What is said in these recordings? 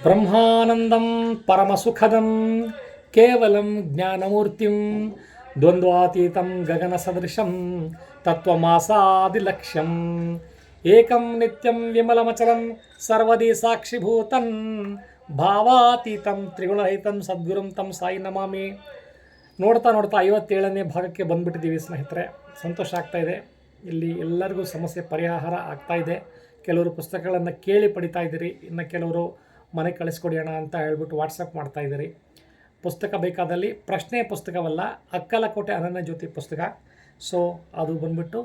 ಬ್ರಹ್ಮಾನಂದಂ ಪರಮಸುಖದಂ ಕೇವಲಂ ಜ್ಞಾನಮೂರ್ತಿಂ ದ್ವಂದ್ವಾತೀತಂ ಗಗನಸದೃಶಂ ತತ್ವಮಾಸಾದಿಲಕ್ಷ್ಯಂ ಏಕಂ ನಿತ್ಯಂ ವಿಮಲಮಚಲಂ ಸರ್ವದಿ ಸಾಕ್ಷಿಭೂತಂ ಭಾವಾತೀತಂ ತ್ರಿಗುಣರಹಿತಂ ಸದ್ಗುರುಂ ತಂ ಸಾಯಿ ನಮಾಮಿ. ನೋಡ್ತಾ 57ನೇ ಭಾಗಕ್ಕೆ ಬಂದುಬಿಟ್ಟಿದ್ದೀವಿ ಸ್ನೇಹಿತರೆ. ಸಂತೋಷ ಆಗ್ತಾಯಿದೆ. ಇಲ್ಲಿ ಎಲ್ಲರಿಗೂ ಸಮಸ್ಯೆ ಪರಿಹಾರ ಆಗ್ತಾಯಿದೆ. ಕೆಲವರು ಪುಸ್ತಕಗಳನ್ನು ಕೇಳಿ ಪಡಿತಾ ಇದ್ದೀರಿ, ಇನ್ನು ಕೆಲವರು ಮನೆ ಕಳಿಸ್ಕೊಡಿ ಅಣ್ಣ ಅಂತ ಹೇಳ್ಬಿಟ್ಟು ವಾಟ್ಸಪ್ ಮಾಡ್ತಾಯಿದ್ದೀರಿ. ಪುಸ್ತಕ ಬೇಕಾದಲ್ಲಿ ಪ್ರಶ್ನೆ ಪುಸ್ತಕವಲ್ಲ, ಅಕ್ಕಲಕೋಟೆ ಅನನ್ಯ ಜ್ಯೋತಿ ಪುಸ್ತಕ. ಸೊ ಅದು ಬಂದುಬಿಟ್ಟು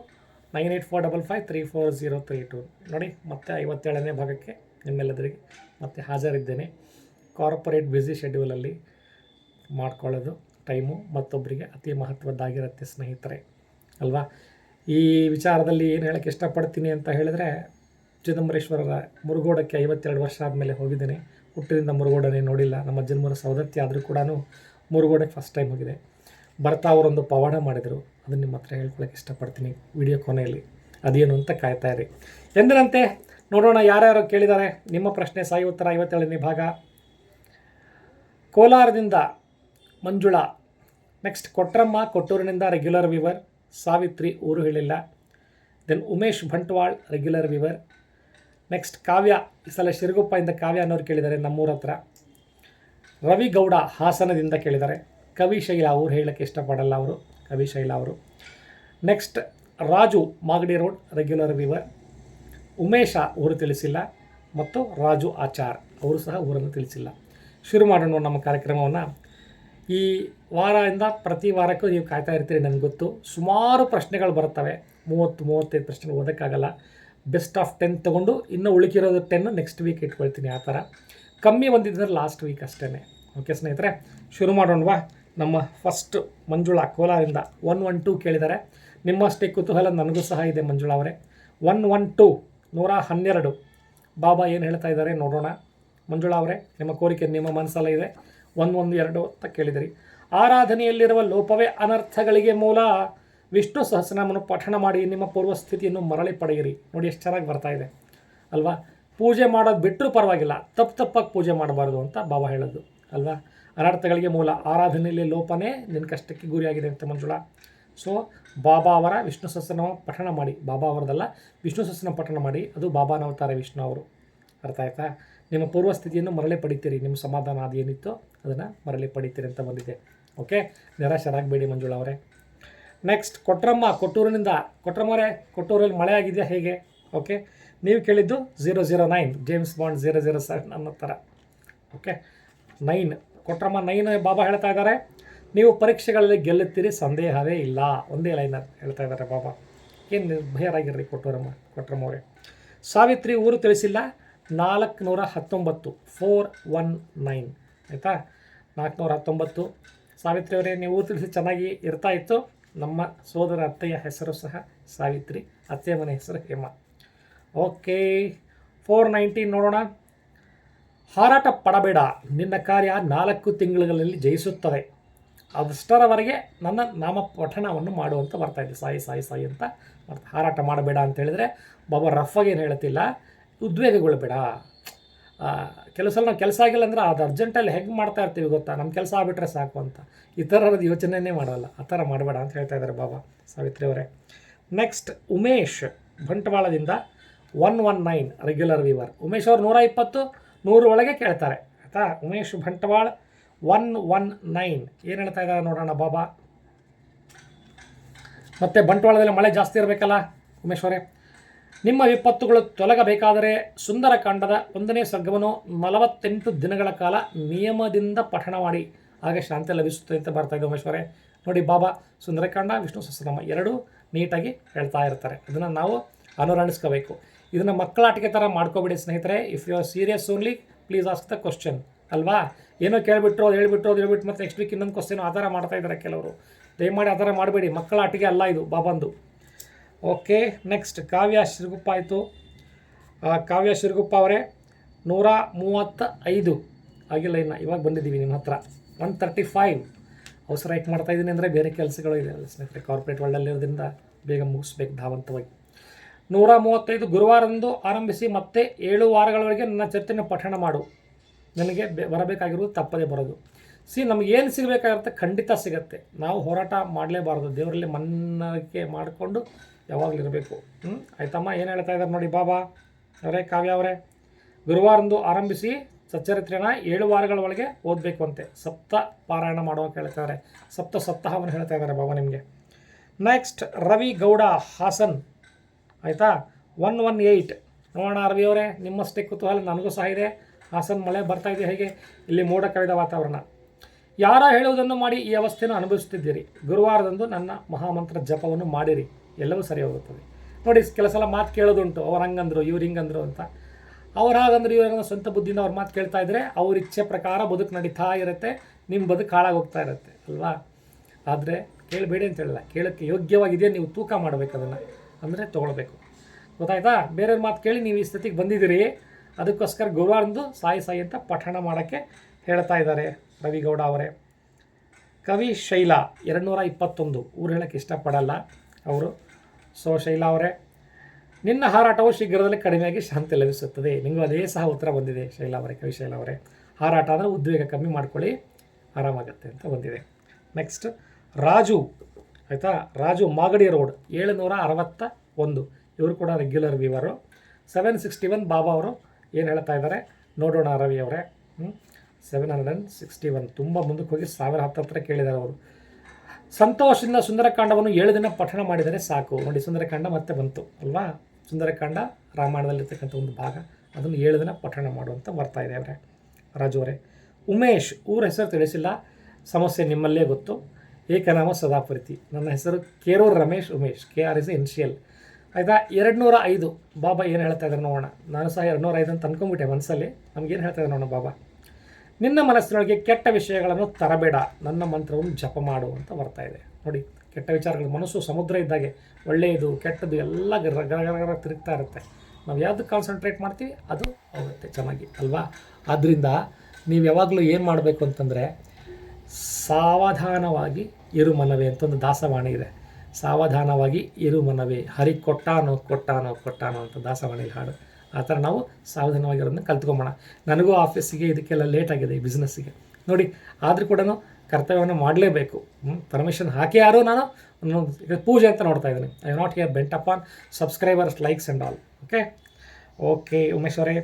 9845534032. ನೋಡಿ, ಮತ್ತೆ 57ನೇ ಭಾಗಕ್ಕೆ ನಿಮ್ಮೆಲ್ಲದರಿಗೆ ಮತ್ತೆ ಹಾಜರಿದ್ದೇನೆ. ಕಾರ್ಪೊರೇಟ್ ಬ್ಯುಸಿ ಶೆಡ್ಯೂಲಲ್ಲಿ ಮಾಡ್ಕೊಳ್ಳೋದು ಟೈಮು ಮತ್ತೊಬ್ಬರಿಗೆ ಅತಿ ಮಹತ್ವದ್ದಾಗಿರುತ್ತೆ ಸ್ನೇಹಿತರೆ, ಅಲ್ವಾ? ಈ ವಿಚಾರದಲ್ಲಿ ಏನು ಹೇಳೋಕ್ಕೆ ಇಷ್ಟಪಡ್ತೀನಿ ಅಂತ ಹೇಳಿದ್ರೆ, ಚಿದಂಬರೇಶ್ವರರ ಮುರುಗೋಡಕ್ಕೆ 52 ವರ್ಷ ಆದಮೇಲೆ ಹೋಗಿದ್ದೇನೆ. ಹುಟ್ಟಿನಿಂದ ಮುರುಗೋಡನೇ ನೋಡಿಲ್ಲ. ನಮ್ಮ ಜನ್ಮದ ಸೌದತ್ತಿ ಆದರೂ ಕೂಡ ಮುರುಗೋಡಕ್ಕೆ ಫಸ್ಟ್ ಟೈಮ್ ಹೋಗಿದೆ. ಬರ್ತಾ ಅವರೊಂದು ಪವಾಡ ಮಾಡಿದರು, ಅದನ್ನು ನಿಮ್ಮ ಹತ್ರ ಹೇಳ್ಕೊಳ್ಳೋಕ್ಕೆ ಇಷ್ಟಪಡ್ತೀನಿ ವಿಡಿಯೋ ಕೊನೆಯಲ್ಲಿ. ಅದೇನು ಅಂತ ಕಾಯ್ತಾ ಇರಿ. ಎಂದಿನಂತೆ ನೋಡೋಣ ಯಾರ್ಯಾರು ಕೇಳಿದ್ದಾರೆ ನಿಮ್ಮ ಪ್ರಶ್ನೆ. ಸಾಯಿ ಉತ್ತರ 57ನೇ ಭಾಗ. ಕೋಲಾರದಿಂದ ಮಂಜುಳಾ. Next Kotramma, ಕೊಟ್ಟೂರಿನಿಂದ regular ವಿವರ್. ಸಾವಿತ್ರಿ, ಊರು ಹೇಳಿಲ್ಲ. Then Umesh Bantwal, regular ವಿವರ್. Next ಕಾವ್ಯ, ಈ ಸಲ ಶಿರಗುಪ್ಪದಿಂದ ಕಾವ್ಯ ಅನ್ನೋರು ಕೇಳಿದ್ದಾರೆ, ನಮ್ಮೂರ ಹತ್ರ. ರವಿ ಗೌಡ ಹಾಸನದಿಂದ ಕೇಳಿದ್ದಾರೆ. ಕವಿಶೈಲ, ಊರು ಹೇಳೋಕ್ಕೆ ಇಷ್ಟಪಡಲ್ಲ ಅವರು, ಕವಿಶೈಲ ಅವರು. Next Raju, Magadi road, regular viewer. Umesha ಊರು ತಿಳಿಸಿಲ್ಲ, ಮತ್ತು ರಾಜು ಆಚಾರ್ ಅವರು ಸಹ ಊರನ್ನು ತಿಳಿಸಿಲ್ಲ. ಶುರು ಮಾಡೋಣ ನಮ್ಮ ಕಾರ್ಯಕ್ರಮವನ್ನು. ಈ ವಾರದಿಂದ ಪ್ರತಿ ವಾರಕ್ಕೂ ನೀವು ಕಾಯ್ತಾ ಇರ್ತೀರಿ, ನನಗೆ ಗೊತ್ತು. ಸುಮಾರು ಪ್ರಶ್ನೆಗಳು ಬರ್ತವೆ, 30-35 ಪ್ರಶ್ನೆ ಓದೋಕ್ಕಾಗಲ್ಲ. ಬೆಸ್ಟ್ ಆಫ್ 10 ತೊಗೊಂಡು ಇನ್ನೂ ಉಳಿಕಿರೋದು 10 ನೆಕ್ಸ್ಟ್ ವೀಕ್ ಇಟ್ಕೊಳ್ತೀನಿ. ಆ ಥರ ಕಮ್ಮಿ ಬಂದಿದ್ದರೆ ಲಾಸ್ಟ್ ವೀಕ್ ಅಷ್ಟೇ. ಓಕೆ ಸ್ನೇಹಿತರೆ, ಶುರು ಮಾಡೋಣವಾ? ನಮ್ಮ ಫಸ್ಟ್ ಮಂಜುಳಾ ಕೋಲಾರಿಂದ 112 ಕೇಳಿದ್ದಾರೆ. ನಿಮ್ಮಷ್ಟೇ ಕುತೂಹಲ ನನಗೂ ಸಹ ಇದೆ ಮಂಜುಳಾ ಅವರೇ. 112 112 ಬಾಬಾ ಏನು ಹೇಳ್ತಾ ಇದ್ದಾರೆ ನೋಡೋಣ. ಮಂಜುಳಾ ಅವರೇ, ನಿಮ್ಮ ಕೋರಿಕೆ ನಿಮ್ಮ ಮನಸ್ಸಲ್ಲ ಇದೆ. 112 ಅಂತ ಕೇಳಿದಿರಿ. ಆರಾಧನೆಯಲ್ಲಿರುವ ಲೋಪವೇ ಅನರ್ಥಗಳಿಗೆ ಮೂಲ. ವಿಷ್ಣು ಸಹಸ್ರನಾಮವನ್ನು ಪಠಣ ಮಾಡಿ ನಿಮ್ಮ ಪೂರ್ವಸ್ಥಿತಿಯನ್ನು ಮರಳಿ ಪಡೆಯಿರಿ. ನೋಡಿ ಎಷ್ಟು ಚೆನ್ನಾಗಿ ಬರ್ತಾ ಇದೆ ಅಲ್ವಾ? ಪೂಜೆ ಮಾಡೋದು ಬಿಟ್ಟರೂ ಪರವಾಗಿಲ್ಲ, ತಪ್ಪಾಗಿ ಪೂಜೆ ಮಾಡಬಾರ್ದು ಅಂತ ಬಾಬಾ ಹೇಳೋದು ಅಲ್ವಾ? ಅನರ್ಥಗಳಿಗೆ ಮೂಲ ಆರಾಧನೆಯಲ್ಲಿ ಲೋಪನೇ ನಿನ್ನ ಕಷ್ಟಕ್ಕೆ ಗುರಿಯಾಗಿದೆ ಅಂತ ಮಂಜುಳಾ. ಸೊ ಬಾಬಾ ಅವರ ವಿಷ್ಣು ಸಹಸ್ರನಾಮ ಪಠಣ ಮಾಡಿ, ಬಾಬಾ ಅವರದಲ್ಲ, ವಿಷ್ಣು ಸಹಸ್ರನಾಮ ಪಠಣ ಮಾಡಿ. ಅದು ಬಾಬಾನ ಅವತಾರ ವಿಷ್ಣು ಅವರು. ಅರ್ಥ ಆಯ್ತಾ? ನಿಮ್ಮ ಪೂರ್ವಸ್ಥಿತಿಯನ್ನು ಮರಳಿ ಪಡಿತೀರಿ, ನಿಮ್ಮ ಸಮಾಧಾನ ಅದೇನಿತ್ತು ಅದನ್ನು ಮರಳಿ ಪಡಿತೀರಿ ಅಂತ ಬಂದಿದೆ. ಓಕೆ, ನಿರಾಶರಾಗಬೇಡಿ ಮಂಜುಳಾ ಅವರೇ. ನೆಕ್ಸ್ಟ್ ಕೊಟ್ರಮ್ಮ, ಕೊಟ್ಟೂರಿನಿಂದ. ಕೊಟ್ರಮ್ಮವರೇ, ಕೊಟ್ಟೂರಲ್ಲಿ ಮಳೆ ಆಗಿದೆಯಾ ಹೇಗೆ? ಓಕೆ, ನೀವು ಕೇಳಿದ್ದು 009 ಜೇಮ್ಸ್ ಬಾಂಡ್ 007 ಅನ್ನೋ ಥರ. ಓಕೆ, 9 ಕೊಟ್ರಮ್ಮ 9 ಬಾಬಾ ಹೇಳ್ತಾ ಇದ್ದಾರೆ. ನೀವು ಪರೀಕ್ಷೆಗಳಲ್ಲಿ ಗೆಲ್ಲುತ್ತೀರಿ, ಸಂದೇಹವೇ ಇಲ್ಲ. ಒಂದೇ ಲೈನರ್ ಹೇಳ್ತಾ ಇದ್ದಾರೆ ಬಾಬಾ. ಏನು ನಿರ್ಭಯರಾಗಿರ್ರಿ ಕೊಟ್ರಮ್ಮವರೇ. ಸಾವಿತ್ರಿ, ಊರು ತಿಳಿಸಿಲ್ಲ. 419 419 ಆಯಿತಾ? 419 ಸಾವಿತ್ರಿ ಅವರೇ, ನೀವು ಊರು ತಿಳಿಸಿ ಚೆನ್ನಾಗಿ ಇರ್ತಾ ಇತ್ತು. ನಮ್ಮ ಸೋದರ ಅತ್ತೆಯ ಹೆಸರು ಸಹ ಸಾವಿತ್ರಿ, ಅತ್ತೆಯ ಮನೆ ಹೆಸರು ಹೇಮ. ಓಕೆ, 419 ನೋಡೋಣ. ಹಾರಾಟ ಪಡಬೇಡ, ನಿನ್ನ ಕಾರ್ಯ 4 ತಿಂಗಳುಗಳಲ್ಲಿ ಜಯಿಸುತ್ತದೆ. ಅದಷ್ಟರವರೆಗೆ ನನ್ನ ನಾಮ ಪಠಣವನ್ನು ಮಾಡುವಂತ ಬರ್ತಾಯಿದೆ. ಸಾಯಿ ಸಾಯಿ ಸಾಯಿ ಅಂತ ಹಾರಾಟ ಮಾಡಬೇಡ ಅಂತ ಹೇಳಿದರೆ ಬಾಬಾ ರಫಾಗಿ ಏನು ಹೇಳುತ್ತಿಲ್ಲ, ಉದ್ವೇಗಗೊಳ್ಳಬೇಡ. ಕೆಲವು ಸಲ ನಾವು ಕೆಲಸ ಆಗಿಲ್ಲ ಅಂದರೆ ಅದು ಅರ್ಜೆಂಟಲ್ಲಿ ಹೆಂಗೆ ಮಾಡ್ತಾ ಇರ್ತೀವಿ ಗೊತ್ತಾ, ನಮ್ಮ ಕೆಲಸ ಆಗಿಬಿಟ್ರೆ ಸಾಕು ಅಂತ. ಈ ಥರದ ಯೋಚನೆಯೇ ಮಾಡೋಲ್ಲ. ಆ ಥರ ಮಾಡಬೇಡ ಅಂತ ಹೇಳ್ತಾ ಇದ್ದಾರೆ ಬಾಬಾ ಸಾವಿತ್ರಿ ಅವರೇ. Next Umesh ಬಂಟ್ವಾಳದಿಂದ 119 regular ವಿವರ್. ಉಮೇಶ್ ಅವರು 120 100 ಒಳಗೆ ಕೇಳ್ತಾರೆ ಆಯಿತಾ? ಉಮೇಶ್ ಬಂಟ್ವಾಳ 119 ಏನು ಹೇಳ್ತಾ ಇದ್ದಾರೆ ನೋಡೋಣ ಬಾಬಾ. ಮತ್ತು ಬಂಟ್ವಾಳದಲ್ಲಿ ಮಳೆ ಜಾಸ್ತಿ ಇರಬೇಕಲ್ಲ ಉಮೇಶ್ ಅವರೇ. ನಿಮ್ಮ ವಿಪತ್ತುಗಳು ತೊಲಗಬೇಕಾದರೆ ಸುಂದರಕಾಂಡದ 1ನೇ ಸರ್ಗವನ್ನು 48 ದಿನಗಳ ಕಾಲ ನಿಯಮದಿಂದ ಪಠಣ ಮಾಡಿ, ಆಗ ಶಾಂತಿ ಲಭಿಸುತ್ತದೆ ಅಂತ ಬರ್ತಾ ಇದೆ ಉಮೇಶ್ವರೇ. ನೋಡಿ ಬಾಬಾ ಸುಂದರಕಾಂಡ, ವಿಷ್ಣು ಸಹಸ್ರನಾಮ ಎರಡೂ ನೀಟಾಗಿ ಹೇಳ್ತಾ ಇರ್ತಾರೆ. ಅದನ್ನು ನಾವು ಅನುರಣಿಸ್ಕೋಬೇಕು. ಇದನ್ನು ಮಕ್ಕಳಾಟಿಕೆ ಥರ ಮಾಡ್ಕೋಬೇಡಿ ಸ್ನೇಹಿತರೆ. If you are serious only please ask the question ಅಲ್ವಾ? ಏನೋ ಕೇಳಿಬಿಟ್ರು ಅದು ಹೇಳ್ಬಿಟ್ಟು ಮತ್ತು ನೆಕ್ಸ್ಟ್ ವೀಕ್ ಇನ್ನೊಂದು ಕ್ವಶನ್ ಆ ಥರ ಮಾಡ್ತಾ ಇದ್ದಾರೆ ಕೆಲವರು. ದಯಮಾಡಿ ಆ ಥರ ಮಾಡಬೇಡಿ, ಮಕ್ಕಳಾಟಿಕೆ ಅಲ್ಲ ಇದು ಬಾಬಂದು. ಓಕೆ, ನೆಕ್ಸ್ಟ್ ಕಾವ್ಯ ಶಿರಗುಪ್ಪ ಆಯಿತು. ಕಾವ್ಯ ಶಿರಗುಪ್ಪ ಅವರೇ 135 ಆಗಿಲ್ಲ, ಇನ್ನು ಇವಾಗ ಬಂದಿದ್ದೀವಿ ನಿಮ್ಮ ಹತ್ರ. 135 ಅವಸರ ಯಾಕೆ ಮಾಡ್ತಾಯಿದ್ದೀನಿ ಅಂದರೆ ಬೇರೆ ಕೆಲಸಗಳು ಇದೆ ಸ್ನೇಹಿತರೆ. ಕಾರ್ಪೊರೇಟ್ ವರ್ಲ್ಡಲ್ಲಿರೋದ್ರಿಂದ ಬೇಗ ಮುಗಿಸ್ಬೇಕು ಧಾವಂತವಾಗಿ. 135 ಗುರುವಾರದಂದು ಆರಂಭಿಸಿ ಮತ್ತೆ 7 ವಾರಗಳವರೆಗೆ ನನ್ನ ಚರಿತ್ರೆಯನ್ನು ಪಠಣ ಮಾಡು. ನನಗೆ ಬರಬೇಕಾಗಿರೋದು ತಪ್ಪದೇ ಬರೋದು. ನಮಗೆ ಏನು ಸಿಗಬೇಕಾಗಿರುತ್ತೆ ಖಂಡಿತ ಸಿಗುತ್ತೆ. ನಾವು ಹೋರಾಟ ಮಾಡಲೇಬಾರ್ದು, ದೇವರಲ್ಲಿ ಮನ್ನಣೆ ಮಾಡಿಕೊಂಡು ಯಾವಾಗಲೂ ಇರಬೇಕು. ಆಯ್ತಮ್ಮ, ಏನು ಹೇಳ್ತಾ ಇದ್ದಾರೆ ನೋಡಿ ಬಾಬಾ ಅವರೇ, ಕಾವ್ಯ ಅವರೇ. ಗುರುವಾರಂದು ಆರಂಭಿಸಿ ಸಚ್ಚರಿತ್ರೆನ 7 ವಾರಗಳ ಒಳಗೆ ಓದಬೇಕು ಅಂತೆ. ಸಪ್ತ ಪಾರಾಯಣ ಮಾಡುವಾಗ ಹೇಳ್ತಾರೆ, ಸಪ್ತಾಹವನ್ನು ಹೇಳ್ತಾ ಇದ್ದಾರೆ ಬಾಬಾ ನಿಮಗೆ. ನೆಕ್ಸ್ಟ್ ರವಿ ಗೌಡ ಹಾಸನ್, ಆಯಿತಾ, 118. ನೋಡೋಣ ರವಿ ಅವರೇ, ನಿಮ್ಮಷ್ಟೇ ಕುತೂಹಲ ನನಗೂ ಸಹ ಇದೆ. ಹಾಸನ್ ಮಳೆ ಬರ್ತಾ ಇದೆ ಹೇಗೆ? ಇಲ್ಲಿ ಮೋಡ ಕವಿದ ವಾತಾವರಣ. ಯಾರ ಹೇಳುವುದನ್ನು ಮಾಡಿ ಈ ಅವಸ್ಥೆಯನ್ನು ಅನುಭವಿಸುತ್ತಿದ್ದೀರಿ. ಗುರುವಾರದಂದು ನನ್ನ ಮಹಾಮಂತ್ರ ಜಪವನ್ನು ಮಾಡಿರಿ, ಎಲ್ಲವೂ ಸರಿ ಹೋಗುತ್ತದೆ. ನೋಡಿ, ಕೆಲವು ಸಲ ಮಾತು ಕೇಳೋದುಂಟು, ಅವ್ರು ಹಂಗಂದ್ರು ಇವ್ರು ಹಿಂಗಂದ್ರು ಅಂತ. ಅವ್ರು ಹಾಗಂದ್ರೆ ಇವ್ರ ಸ್ವಂತ ಬುದ್ಧಿಯಿಂದ ಅವ್ರ ಮಾತು ಕೇಳ್ತಾ ಇದ್ದರೆ ಅವ್ರ ಇಚ್ಛೆ ಪ್ರಕಾರ ಬದುಕು ನಡೀತಾ ಇರುತ್ತೆ, ನಿಮ್ಮ ಬದುಕು ಹಾಳಾಗಿ ಹೋಗ್ತಾ ಇರುತ್ತೆ ಅಲ್ವಾ. ಆದರೆ ಕೇಳಬೇಡಿ ಅಂತ ಹೇಳಿಲ್ಲ, ಕೇಳೋಕ್ಕೆ ಯೋಗ್ಯವಾಗಿದೆಯಾ ನೀವು ತೂಕ ಮಾಡಬೇಕು, ಅದನ್ನು ಅಂದರೆ ತೊಗೊಳ್ಬೇಕು. ಗೊತ್ತಾಯ್ತಾ? ಬೇರೆಯವ್ರ ಮಾತು ಕೇಳಿ ನೀವು ಈ ಸ್ಥಿತಿಗೆ ಬಂದಿದ್ದೀರಿ, ಅದಕ್ಕೋಸ್ಕರ ಗುರುವಾರಂದು ಸಾಯಿ ಅಂತ ಪಠಣ ಮಾಡೋಕ್ಕೆ ಹೇಳ್ತಾ ಇದ್ದಾರೆ ರವಿಗೌಡ ಅವರೇ. ಕವಿ ಶೈಲಾ 221, ಊರು ಹೇಳೋಕ್ಕೆ ಇಷ್ಟಪಡಲ್ಲ ಅವರು. ಸೊ ಶೈಲಾ ಅವರೇ, ನಿನ್ನ ಹಾರಾಟವು ಶೀಘ್ರದಲ್ಲೇ ಕಡಿಮೆಯಾಗಿ ಶಾಂತಿ ಲಭಿಸುತ್ತದೆ. ನಿಮಗೂ ಅದೇ ಸಹ ಉತ್ತರ ಬಂದಿದೆ ಶೈಲಾ ಅವರೇ, ಕವಿ ಶೈಲಾ ಅವರೇ. ಹಾರಾಟ ಅಂದರೆ ಉದ್ವೇಗ ಕಮ್ಮಿ ಮಾಡ್ಕೊಳ್ಳಿ, ಆರಾಮಾಗತ್ತೆ ಅಂತ ಬಂದಿದೆ. ನೆಕ್ಸ್ಟ್ ರಾಜು, ಆಯಿತಾ, ರಾಜು ಮಾಗಡಿ ರೋಡ್ 761, ಇವರು ಕೂಡ ರೆಗ್ಯುಲರ್ ವ್ಯೂವರು. 761 ಬಾಬಾ ಅವರು ಏನು ಹೇಳ್ತಾ ಇದ್ದಾರೆ ನೋಡೋಣ ರವಿ ಅವರೇ. 761 ತುಂಬ ಮುಂದಕ್ಕೆ ಹೋಗಿ 1000 ಹತ್ತಿರ ಕೇಳಿದ್ದಾರೆ ಅವರು. ಸಂತೋಷದಿಂದ ಸುಂದರಕಾಂಡವನ್ನು 7 ದಿನ ಪಠಣ ಮಾಡಿದರೆ ಸಾಕು. ನೋಡಿ, ಸುಂದರಕಾಂಡ ಮತ್ತೆ ಬಂತು ಅಲ್ವಾ. ಸುಂದರಕಾಂಡ ರಾಮಾಯಣದಲ್ಲಿರ್ತಕ್ಕಂಥ ಒಂದು ಭಾಗ, ಅದನ್ನು 7 ದಿನ ಪಠಣ ಮಾಡುವಂತ ಬರ್ತಾ ಇದೆ ಅವರೇ. ರಾಜು ಅವರೇ. ಉಮೇಶ್, ಊರ ಹೆಸರು ತಿಳಿಸಿಲ್ಲ, ಸಮಸ್ಯೆ ನಿಮ್ಮಲ್ಲೇ ಗೊತ್ತು. ಏಕನಾಮ ಸದಾಪ್ರೀತಿ. ನನ್ನ ಹೆಸರು Kerur Ramesh Umesh, KR is initial. ಆಯಿತಾ. 205 ಬಾಬಾ ಏನು ಹೇಳ್ತಾ ಇದ್ದಾರೆ ನೋಡೋಣ. ನಾನು ಸಹ 205 ಅಂತ ಅಂದ್ಕೊಂಡ್ಬಿಟ್ಟೆ ಮನಸ್ಸಲ್ಲಿ. ನಮಗೇನು ಹೇಳ್ತಾ ಇದ್ದಾರೆ ನೋಡೋಣ ಬಾಬಾ. ನಿನ್ನ ಮನಸ್ಸಿನೊಳಗೆ ಕೆಟ್ಟ ವಿಷಯಗಳನ್ನು ತರಬೇಡ, ನನ್ನ ಮಂತ್ರವನ್ನು ಜಪ ಮಾಡು ಅಂತ ಬರ್ತಾ ಇದೆ. ನೋಡಿ, ಕೆಟ್ಟ ವಿಚಾರಗಳು, ಮನಸ್ಸು ಸಮುದ್ರ ಇದ್ದಾಗೆ, ಒಳ್ಳೆಯದು ಕೆಟ್ಟದ್ದು ಎಲ್ಲ ಗರ ತಿರುಗ್ತಾ ಇರುತ್ತೆ. ನಾವು ಯಾವ್ದು ಕಾನ್ಸಂಟ್ರೇಟ್ ಮಾಡ್ತೀವಿ ಅದು ಹೋಗುತ್ತೆ ಚೆನ್ನಾಗಿ ಅಲ್ವಾ. ಆದ್ದರಿಂದ ನೀವು ಯಾವಾಗಲೂ ಏನು ಮಾಡಬೇಕು ಅಂತಂದರೆ, ಸಾವಧಾನವಾಗಿ ಇರು ಮನವೇ ಅಂತ ಒಂದು ದಾಸವಾಣಿ ಇದೆ. ಸಾವಧಾನವಾಗಿ ಇರು ಮನವೇ, ಹರಿ ಕೊಟ್ಟಾನೋ ಅಂತ ದಾಸವಾಣಿಲಿ ಹಾಡು. ಆ ಥರ ನಾವು ಸಾವಧಾನವಾಗಿರೋದನ್ನ ಕಲ್ತ್ಕೊಂಬೋಣ. ನನಗೂ ಆಫೀಸಿಗೆ ಇದಕ್ಕೆಲ್ಲ ಲೇಟ್ ಆಗಿದೆ, ಈ ಬಿಸ್ನೆಸ್ಸಿಗೆ ನೋಡಿ. ಆದರೂ ಕೂಡ ಕರ್ತವ್ಯವನ್ನು ಮಾಡಲೇಬೇಕು. ಪರ್ಮಿಷನ್ ಹಾಕಿ ಯಾರು ನಾನು ಪೂಜೆ ಅಂತ ನೋಡ್ತಾ ಇದ್ದೀನಿ. I am not here bent upon subscribers, likes and all. Okay Umesh ಅವರೇ.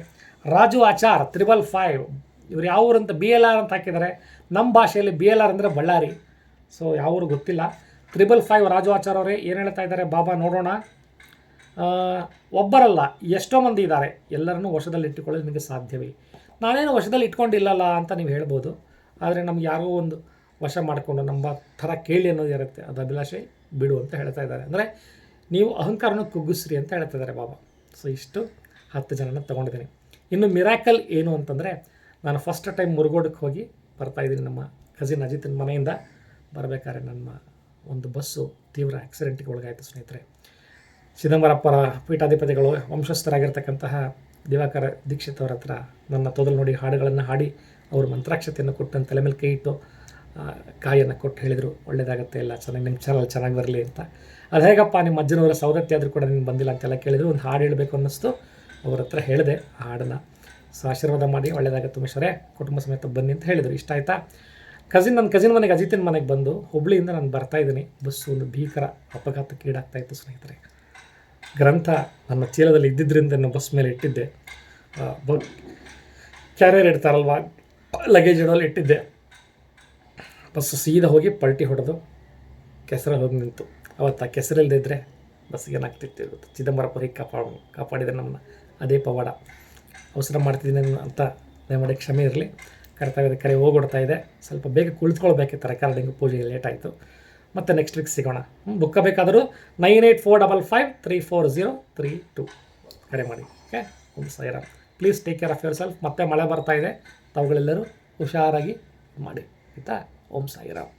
ರಾಜು ಆಚಾರ್ 555, ಇವ್ರು ಯಾವ ಊರು ಅಂತ BLR ಅಂತ ಹಾಕಿದ್ದಾರೆ. ನಮ್ಮ ಭಾಷೆಯಲ್ಲಿ BLR ಅಂದರೆ ಬಳ್ಳಾರಿ. ಸೊ ಯಾವ ಊರು ಗೊತ್ತಿಲ್ಲ. 555 ರಾಜು ಆಚಾರ್ ಅವರೇ ಏನು ಹೇಳ್ತಾ ಇದ್ದಾರೆ ಬಾಬಾ ನೋಡೋಣ. ಒಬ್ಬರಲ್ಲ ಎಷ್ಟೋ ಮಂದಿ ಇದ್ದಾರೆ, ಎಲ್ಲರನ್ನೂ ವಶದಲ್ಲಿ ಇಟ್ಟುಕೊಳ್ಳೋದು ನಿಮಗೆ ಸಾಧ್ಯವೇ? ನಾನೇನು ವಶದಲ್ಲಿ ಇಟ್ಕೊಂಡಿಲ್ಲಲ್ಲ ಅಂತ ನೀವು ಹೇಳ್ಬೋದು. ಆದರೆ ನಮ್ಗೆ ಯಾರೋ ಒಂದು ವಶ ಮಾಡಿಕೊಂಡು ನಮ್ಮ ಥರ ಕೇಳಿ ಅನ್ನೋದು ಇರುತ್ತೆ, ಅದು ಅಭಿಲಾಷೆ ಬಿಡು ಅಂತ ಹೇಳ್ತಾ ಇದ್ದಾರೆ. ಅಂದರೆ ನೀವು ಅಹಂಕಾರನ ಕುಗ್ಗಿಸ್ರಿ ಅಂತ ಹೇಳ್ತಾ ಇದ್ದಾರೆ ಬಾಬಾ. ಸೊ ಇಷ್ಟು 10 ಜನನ ತೊಗೊಂಡಿದ್ದೀನಿ. ಇನ್ನು ಮಿರಾಕಲ್ ಏನು ಅಂತಂದರೆ, ನಾನು ಫಸ್ಟ್ ಟೈಮ್ ಮುರುಗೋಡಕ್ಕೆ ಹೋಗಿ ಬರ್ತಾಯಿದ್ದೀನಿ. ನಮ್ಮ ಕಸಿನ್ ಅಜಿತನ ಮನೆಯಿಂದ ಬರಬೇಕಾದ್ರೆ ನನ್ನ ಒಂದು ಬಸ್ಸು ತೀವ್ರ ಆಕ್ಸಿಡೆಂಟಿಗೆ ಒಳಗಾಯಿತು ಸ್ನೇಹಿತರೆ. ಚಿದಂಬರಪ್ಪರ ಪೀಠಾಧಿಪತಿಗಳು ವಂಶಸ್ಥರಾಗಿರ್ತಕ್ಕಂತಹ ದಿವಾಕರ ದೀಕ್ಷಿತ್ ಅವರ ಹತ್ರ ನನ್ನ ತೊದಲು ನೋಡಿ ಹಾಡುಗಳನ್ನು ಹಾಡಿ ಅವರು ಮಂತ್ರಾಕ್ಷತೆಯನ್ನು ಕೊಟ್ಟು ನನ್ನ ತಲೆ ಮೇಲೆ ಕೈ ಇಟ್ಟು ಕಾಯನ್ನು ಕೊಟ್ಟು ಹೇಳಿದರು, ಒಳ್ಳೆಯದಾಗುತ್ತೆ ಎಲ್ಲ ಚೆನ್ನಾಗಿ, ನಿಮ್ಮ ಚಾನಲ್ ಚೆನ್ನಾಗಿ ಬರಲಿ ಅಂತ. ಅದು ಹೇಗಪ್ಪ ನಿಮ್ಮ ಅಜ್ಜನವರ ಸೌದತ್ತಿ ಆದರೂ ಕೂಡ ನಿಮ್ಗೆ ಬಂದಿಲ್ಲ ಅಂತೆಲ್ಲ ಕೇಳಿದರು. ಒಂದು ಹಾಡು ಹೇಳಬೇಕು ಅನ್ನಿಸ್ತು, ಅವ್ರ ಹತ್ರ ಹೇಳಿದೆ ಆ ಹಾಡನ್ನು. ಸೊ ಆಶೀರ್ವಾದ ಮಾಡಿ ಒಳ್ಳೆಯದಾಗುತ್ತೆ ಉಮೇಶ್ವರೇ, ಕುಟುಂಬ ಸಮೇತ ಬನ್ನಿ ಅಂತ ಹೇಳಿದರು. ಇಷ್ಟ ಆಯಿತಾ? ನನ್ನ ಕಸಿನ್ ಮನೆಗೆ ಅಜಿತಿನ ಮನೆಗೆ ಬಂದು ಹುಬ್ಳಿಯಿಂದ ನಾನು ಬರ್ತಾಯಿದ್ದೀನಿ. ಬಸ್ಸು ಒಂದು ಭೀಕರ ಅಪಘಾತಕ್ಕೆ ಈಡಾಗ್ತಾಯಿತ್ತು ಸ್ನೇಹಿತರೆ. ಗ್ರಂಥ ನನ್ನ ಚೀಲದಲ್ಲಿ ಇದ್ದಿದ್ದರಿಂದ ನಾನು ಬಸ್ ಮೇಲೆ ಇಟ್ಟಿದ್ದೆ. ಕ್ಯಾರಿಯರ್ ಇಡ್ತಾರಲ್ವ, ಲಗೇಜ್ ಇಡೋಲ್ಲಿ ಇಟ್ಟಿದ್ದೆ. ಬಸ್ಸು ಸೀದಾ ಹೋಗಿ ಪಲ್ಟಿ ಹೊಡೆದು ಕೆಸರಲ್ಲಿ ಹೋಗಿ ನಿಂತು. ಅವತ್ತು ಆ ಕೆಸರಲ್ಲದೆ ಇದ್ದರೆ ಬಸ್ಸಿಗೆ ಏನಾಗ್ತಿತ್ತು ಇರುತ್ತೆ. ಚಿದಂಬರಪ್ಪ ಹೀಗೆ ಕಾಪಾಡಿದರೆ ನಮ್ಮನ್ನು, ಅದೇ ಪವಾಡ. ಅವಸರ ಮಾಡ್ತಿದ್ದೀನಿ ಅಂತ ದಯಮಾಡಿ ಕ್ಷಮೆ ಇರಲಿ. ಕರ್ತವ್ಯದ ಕರೆ ಹೋಗ್ಬಿಡ್ತಾ ಇದೆ. ಸ್ವಲ್ಪ ಬೇಗ ಕುಳಿತುಕೊಳ್ಬೇಕಿತ್ತು, ರೆಕಾರ್ಡಿಂಗು ಪೂಜೆಗೆ ಲೇಟ್ ಆಯಿತು. ಮತ್ತು ನೆಕ್ಸ್ಟ್ ವೀಕ್ ಸಿಗೋಣ. ಬುಕ್ಕ ಬೇಕಾದರೂ 9845534032 ಕರೆ ಮಾಡಿ. Okay, Om Sairam. Please take care of your self. ಮತ್ತೆ ಮಳೆ ಬರ್ತಾ ಇದೆ, ತಾವುಗಳೆಲ್ಲರೂ ಹುಷಾರಾಗಿ ಮಾಡಿ ಆಯಿತಾ. ಓಂ ಸಾಯಿರಾಮ್.